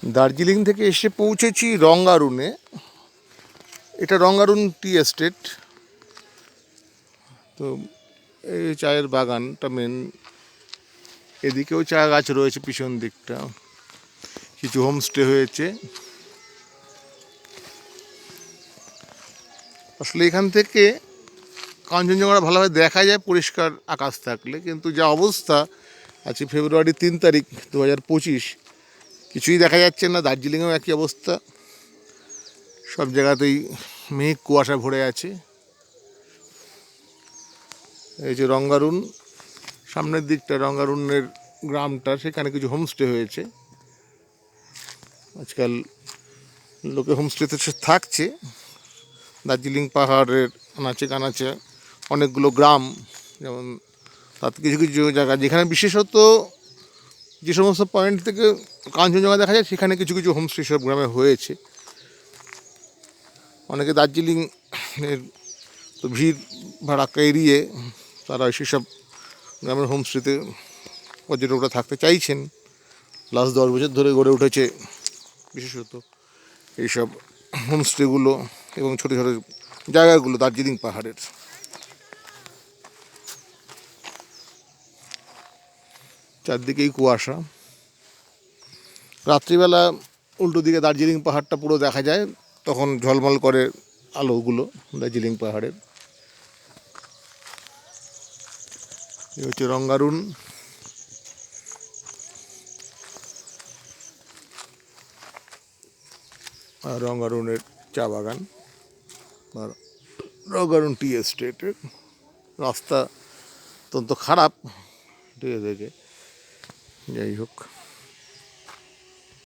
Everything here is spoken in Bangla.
দার্জিলিং থেকে এসে পৌঁছেছি রঙ্গারুনে। এটা রঙ্গারুন টি এস্টেট। তো এই চায়ের বাগানটা মেন। এদিকেও চা গাছ রয়েছে, পিছন দিকটা কিছু হোমস্টে হয়েছে। আসলে এখান থেকে কাঞ্চনজঙ্ঘা ভালোভাবে দেখা যায় পরিষ্কার আকাশ থাকলে, কিন্তু যা অবস্থা আজকে ফেব্রুয়ারি 3 তারিখ 2025, কিছুই দেখা যাচ্ছে না। দার্জিলিংয়েও একই অবস্থা, সব জায়গাতেই মেঘ কুয়াশা ভরে আছে। এই যে রঙ্গারুন, সামনের দিকটা রঙ্গারুনের গ্রামটা, সেখানে কিছু হোমস্টে হয়েছে। আজকাল লোকে হোমস্টেতে থাকছে। দার্জিলিং পাহাড়ের আনাচে কানাচে অনেকগুলো গ্রাম, যেমন তাতে কিছু কিছু জায়গা যেখানে বিশেষত যে সমস্ত পয়েন্ট থেকে কাঞ্চনজঙ্ঘা দেখা যায়, সেখানে কিছু কিছু হোমস্টে সব গ্রামে হয়েছে। অনেকে দার্জিলিং এর তো ভিড় ভাড়াক্কা এড়িয়ে তারা সেসব গ্রামের হোমস্টেতে পর্যটকরা থাকতে চাইছেন। লাস্ট 10 বছর ধরে গড়ে উঠেছে বিশেষত এইসব হোমস্টেগুলো এবং ছোটো ছোটো জায়গাগুলো দার্জিলিং পাহাড়ের। চারদিকেই কুয়াশা। রাত্রিবেলা উল্টো দিকে দার্জিলিং পাহাড়টা পুরো দেখা যায়, তখন ঝলমল করে আলোগুলো দার্জিলিং পাহাড়ের। এই হচ্ছে রঙ্গারুন। আর রঙ্গারুনের চা বাগান আর রঙ্গারুন টি এস্টেটের রাস্তা অত্যন্ত খারাপ, ঠিক আছে। যাই হোক।